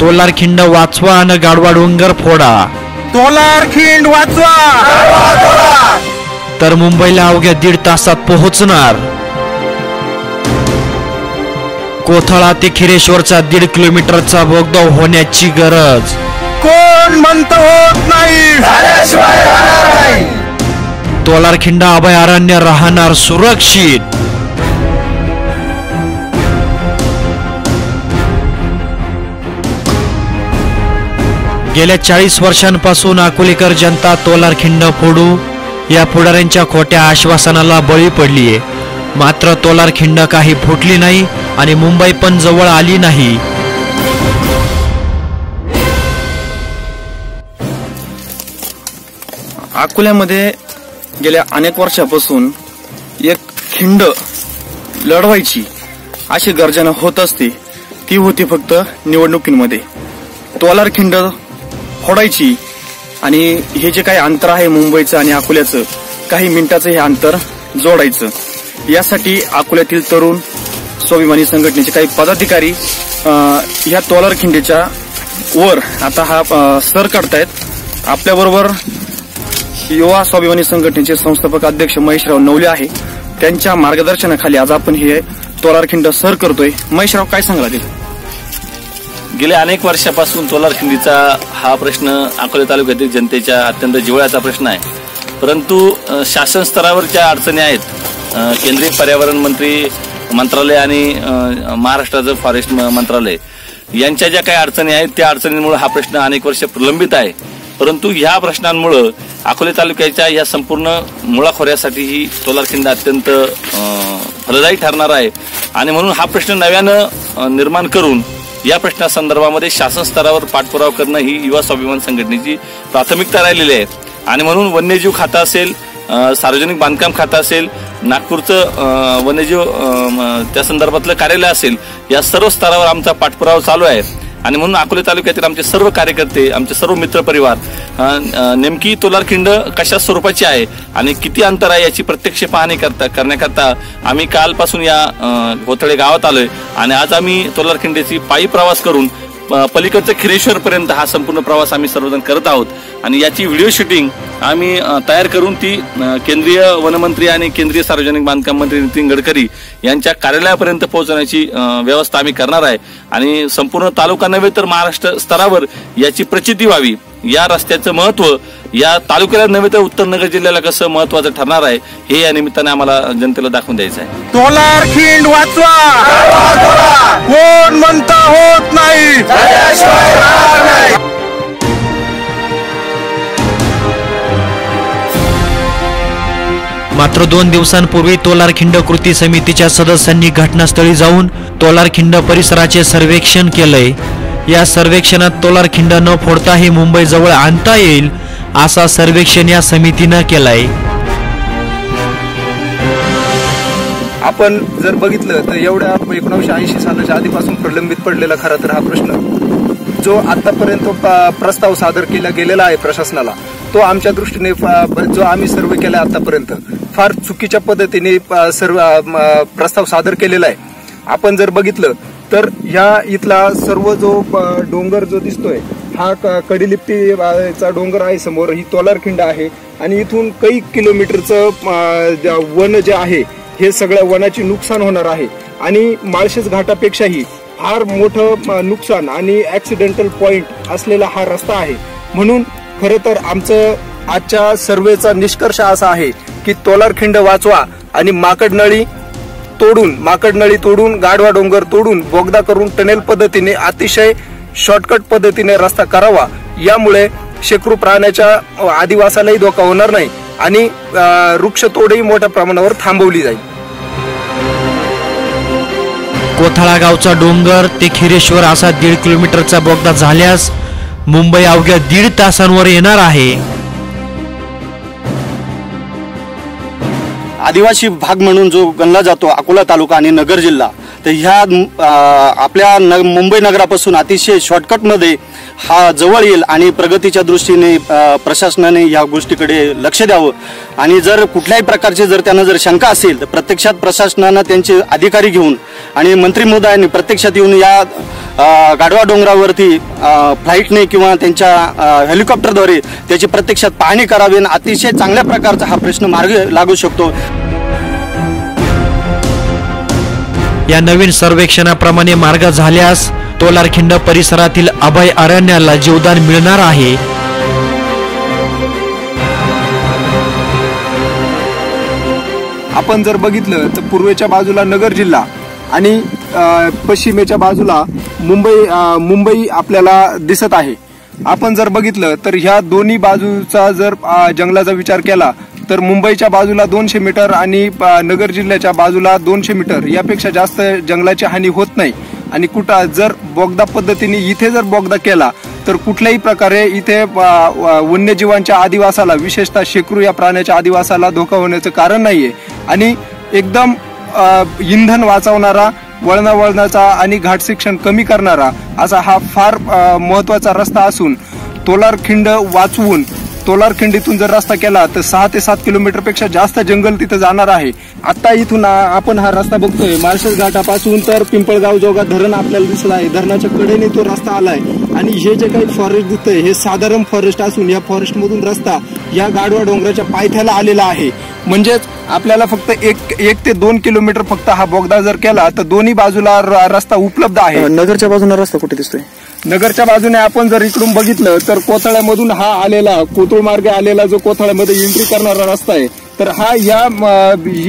तोलारखिंड वाचवा आणि गाढवा डोंगर फोडा. तोलारखिंड वाचवा. तर मुंबईला अवघ्या 1.5 तासात पोहोचणार. कोथळा ते खिरेश्वरचा 1.5 किलोमीटरचा बोगदा होण्याची गरज. कोण म्हणतं होत नाही. तोलारखिंड अभयारण्य राहणार सुरक्षित. गेल्या 40 वर्षांपासून अकोलेकर जनता तोलारखिंड फोडू या पुढाऱ्यांच्या खोट्या आश्वासनाला बळी पडलीये. मात्र तोलारखिंड काही फुटली नाही आणि मुंबई पण जवळ आली नाही. अकोल्यामध्ये गेल्या अनेक वर्षापासून एक खिंड लढवायची अशी गर्जना होत असते. ती होती फक्त निवडणुकीमध्ये. तोलारखिंड फोडायची आणि हे जे काही अंतर आहे मुंबईचं आणि अकोल्याचं, काही मिनिटाचं हे अंतर जोडायचं. यासाठी अकोल्यातील तरुण स्वाभिमानी संघटनेचे काही पदाधिकारी या तोलारखिंडीच्या वर आता हा सर काढतायत. आपल्याबरोबर युवा स्वाभिमानी संघटनेचे संस्थापक अध्यक्ष महेशराव नवले आहे. त्यांच्या मार्गदर्शनाखाली आज आपण हे तोलारखिंड सर करतोय. महेशराव, काय सांगाल? गेल्या अनेक वर्षापासून तोलारखिंडीचा हा प्रश्न अकोले तालुक्यातील जनतेच्या अत्यंत जिव्हाळ्याचा प्रश्न आहे. परंतु शासन स्तरावरच्या अडचणी आहेत. केंद्रीय पर्यावरण मंत्रालय आणि महाराष्ट्राचं फॉरेस्ट मंत्रालय यांच्या ज्या काही अडचणी आहेत त्या अडचणींमुळे हा प्रश्न अनेक वर्ष प्रलंबित आहे. परंतु ह्या प्रश्नांमुळे अकोले तालुक्याच्या या संपूर्ण मुळाखोऱ्यासाठी ही तोलारखिंड अत्यंत फलदायी ठरणार आहे. आणि म्हणून हा प्रश्न नव्यानं निर्माण करून या प्रश्नासंदर्भामध्ये शासन स्तरावर पाठपुरावा करणं ही युवा स्वाभिमान संघटनेची प्राथमिकता राहिलेली आहे. आणि म्हणून वन्यजीव खातं असेल, सार्वजनिक बांधकाम खातं असेल, नागपूरचं वन्यजीव त्या संदर्भातलं कार्यालय असेल, या सर्व स्तरावर आमचा पाठपुरावा चालू आहे. आणि म्हणून अकोले तालुक्यातील आमचे सर्व कार्यकर्ते, आमचे सर्व मित्रपरिवार नेमकी तोलारखिंड कशा स्वरूपाची आहे आणि किती अंतर आहे याची प्रत्यक्ष पाहणी करण्याकरता आम्ही कालपासून या कोथळे गावात आलोय. आणि आज आम्ही तोलारखिंडीची पायी प्रवास करून पलीकडचं खिरेश्वर पर्यंत हा संपूर्ण प्रवास आम्ही सर्वजण करत आहोत. आणि याची व्हिडिओ शूटिंग आम्ही तयार करून ती केंद्रीय वनमंत्री आणि केंद्रीय सार्वजनिक बांधकाम मंत्री नितीन गडकरी यांच्या कार्यालयापर्यंत पोहोचवण्याची व्यवस्था आम्ही करणार आहे. आणि संपूर्ण तालुका नव्हे तर महाराष्ट्र स्तरावर याची प्रचिती व्हावी. या रस्त्याचं महत्व या तालुक्याला नव्हे तर उत्तर नगर जिल्ह्याला कसं महत्वाचं ठरणार आहे हे या निमित्ताने आम्हाला जनतेला दाखवून द्यायचं आहे. तोलारखिंड वाचवा. कोण म्हणतं होत नाही. मात्र 2 दिवसांपूर्वी तोलारखिंड कृती समितीच्या सदस्यांनी घटनास्थळी जाऊन तोलारखिंड परिसराचे सर्वेक्षण केलंय. या सर्वेक्षणात तोलारखिंड न फोडता ही मुंबई जवळ आणता येईल असा सर्वेक्षण या समितीनं केलाय. आपण जर बघितलं तर एवढ्या 1980 सालाच्या आधीपासून प्रलंबित पडलेला खरा तर हा प्रश्न जो आतापर्यंत प्रस्ताव सादर केला गेलेला आहे प्रशासनाला, तो आमच्या दृष्टीने जो आम्ही सर्वे केला आतापर्यंत फार चुकीच्या पद्धतीने प्रस्ताव सादर केलेला आहे. आपण जर बघितलं तर ह्या इथला सर्व जो डोंगर जो दिसतोय हा कडिलिप्तीचा डोंगर आहे, समोर ही तोलारखिंड आहे. आणि इथून काही किलोमीटरचं वन जे आहे हे सगळ्या वनाची नुकसान होणार आहे. आणि माळशेज घाटापेक्षाही फार मोठं नुकसान आणि ऍक्सिडेंटल पॉइंट असलेला हा रस्ता आहे. म्हणून खरं तर आमचं आजच्या सर्वेचा निष्कर्ष असा आहे की तोलारखिंड वाचवा आणि माकडनळी तोडून गाढवा डोंगर तोडून बोगदा करून टनेल पद्धतीने अतिशय शॉर्टकट पद्धतीने रस्ता करावा. यामुळे शेकडो प्राण्याच्या आदिवासालाही धोका होणार नाही आणि वृक्षतोडही मोठ्या प्रमाणावर थांबवली जाईल. कोथळा गावचा डोंगर ते खिरेश्वर असा 1.5 किलोमीटरचा बोगदा झाल्यास मुंबई अवघ्या 1.5 तासांवर येणार आहे. आदिवासी भाग म्हणून जो गणला जातो अकोला तालुका आणि नगर जिल्हा, तर ह्या आपल्या मुंबई नगरापासून अतिशय शॉर्टकटमध्ये हा जवळ येईल. आणि प्रगतीच्या दृष्टीने प्रशासनाने या गोष्टीकडे लक्ष द्यावं. आणि जर कुठल्याही प्रकारचे जर त्यांना जर शंका असेल तर प्रत्यक्षात प्रशासनानं त्यांचे अधिकारी घेऊन आणि मंत्री महोदयांनी प्रत्यक्षात येऊन या गाढवा डोंगरावरती फ्लाईटने किंवा त्यांच्या हेलिकॉप्टरद्वारे त्याची प्रत्यक्षात पाहणी करावी आणि अतिशय चांगल्या प्रकारचा हा प्रश्न मार्गी लागू शकतो. या नवीन सर्वेक्षणाप्रमाणे मार्ग झाल्यास तोलारखिंड परिसरातील अभय अरण्याला जीवदान मिळणार आहे. आपण जर बघितलं तर पूर्वेच्या बाजूला नगर जिल्हा आणि पश्चिमेच्या बाजूला मुंबई आपल्याला दिसत आहे. आपण जर बघितलं तर ह्या दोन्ही बाजूचा जर जंगलाचा विचार केला तर मुंबईच्या बाजूला 200 मीटर आणि नगर जिल्ह्याच्या बाजूला 200 मीटर यापेक्षा जास्त जंगलाची हानी होत नाही. आणि कुठं जर बोगदा पद्धतीने इथे जर बोगदा केला तर कुठल्याही प्रकारे इथे वन्यजीवांच्या आदिवासाला विशेषतः शेकरू या प्राण्याच्या आदिवासाला धोका होण्याचं कारण नाहीये. आणि एकदम इंधन वाचवणारा, वळणाचा आणि घाट शिक्षण कमी करणारा असा हा फार महत्वाचा रस्ता असून तोलारखिंड वाचवून तोलारखिंडीतून जर रस्ता केला तर 6 ते 7 किलोमीटर पेक्षा जास्त जंगल तिथं जाणार आहे. आता इथून आपण हा रस्ता बघतोय माळशेज घाटापासून तर पिंपळगाव जोगा धरण आपल्याला दिसत आहे. धरणाच्या कडेने तो रस्ता आलाय आणि हे जे काही फॉरेस्ट दिसतंय हे साधारण फॉरेस्ट असून या फॉरेस्ट मधून रस्ता या गाढवा डोंगराच्या पायथ्याला आलेला आहे. म्हणजेच आपल्याला फक्त 1 ते 2 किलोमीटर फक्त हा बोगदा जर केला तर दोन्ही बाजूला रस्ता उपलब्ध आहे. नगरच्या बाजूने रस्ता कुठे दिसतोय? नगरच्या बाजूने आपण जर इकडून बघितलं तर कोथळ्यामधून हा आलेला कोथळ मार्गे आलेला जो कोथळ्यामध्ये एंट्री करणारा रस्ता आहे तर हा या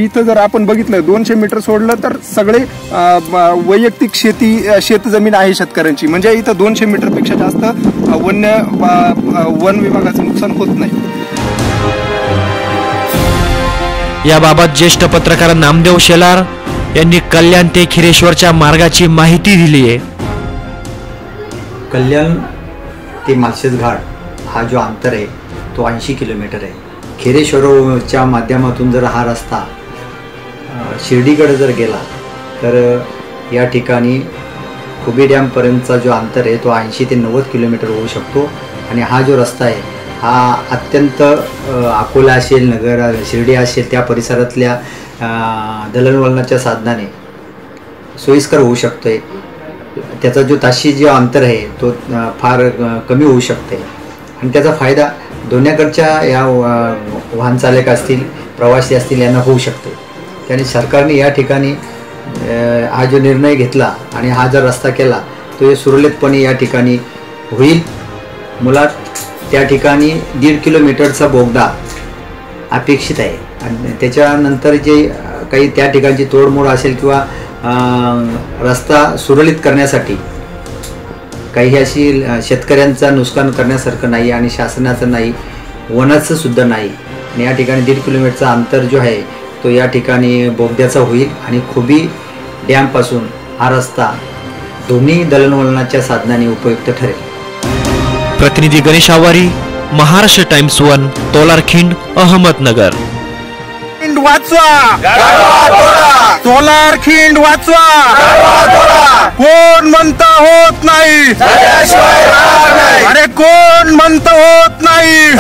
इथं जर आपण बघितलं 200 मीटर सोडलं तर सगळे वैयक्तिक शेतजमीन आहे शेतकऱ्यांची. म्हणजे इथं 200 मीटर पेक्षा जास्त वन विभागाचं नुकसान होत नाही. याबाबत ज्येष्ठ पत्रकार नामदेव शेलार यांनी कल्याण ते खिरेश्वरच्या मार्गाची माहिती दिली आहे. कल्याण ते माळशेज घाट हा जो अंतर आहे तो 80 किलोमीटर आहे. खिरेश्वरच्या माध्यमातून जर हा रस्ता शिर्डीकडे जर गेला तर या ठिकाणी खुबी डॅमपर्यंतचा जो अंतर आहे तो 80 ते 90 किलोमीटर होऊ शकतो. आणि हा जो रस्ता आहे हा अत्यंत अकोला असेल, नगर शिर्डी असेल त्या परिसरातल्या दळणवळणाच्या साधनाने सोयीस्कर होऊ शकतोय. त्याचा जो ताशी जे अंतर आहे तो फार कमी होऊ शकते आणि त्याचा फायदा दोन्हीकडच्या या वाहन चालक असतील, प्रवासी असतील यांना होऊ शकते. त्याने सरकारने या ठिकाणी हा जो निर्णय घेतला आणि हा जर रस्ता केला तो सुरळीतपणे या ठिकाणी होईल. मुळात त्या ठिकाणी 1.5 किलोमीटरचा बोगदा अपेक्षित आहे आणि त्याच्यानंतर जे काही त्या ठिकाणची तोडमोड असेल किंवा रस्ता सुरळीत करण्यासाठी काही अशी शेतकऱ्यांचा नुकसान करण्यासारखं नाही आणि शासनाचं नाही, वनाचं सुद्धा नाही. आणि या ठिकाणी 1.5 किलोमीटरचा अंतर जो आहे तो या ठिकाणी बोगद्याचा होईल आणि खुबी डॅमपासून हा रस्ता दोन्ही दळणवळणाच्या साधनांनी उपयुक्त ठरेल. प्रतिनिधी गणेश आवारी, महाराष्ट्र टाइम्स 1, तोलारखिंड, अहमदनगर. वाचवा, तोलारखिंड वाचवा. कोण म्हणतं होत नाही, अरे कोण म्हणतं होत नाही.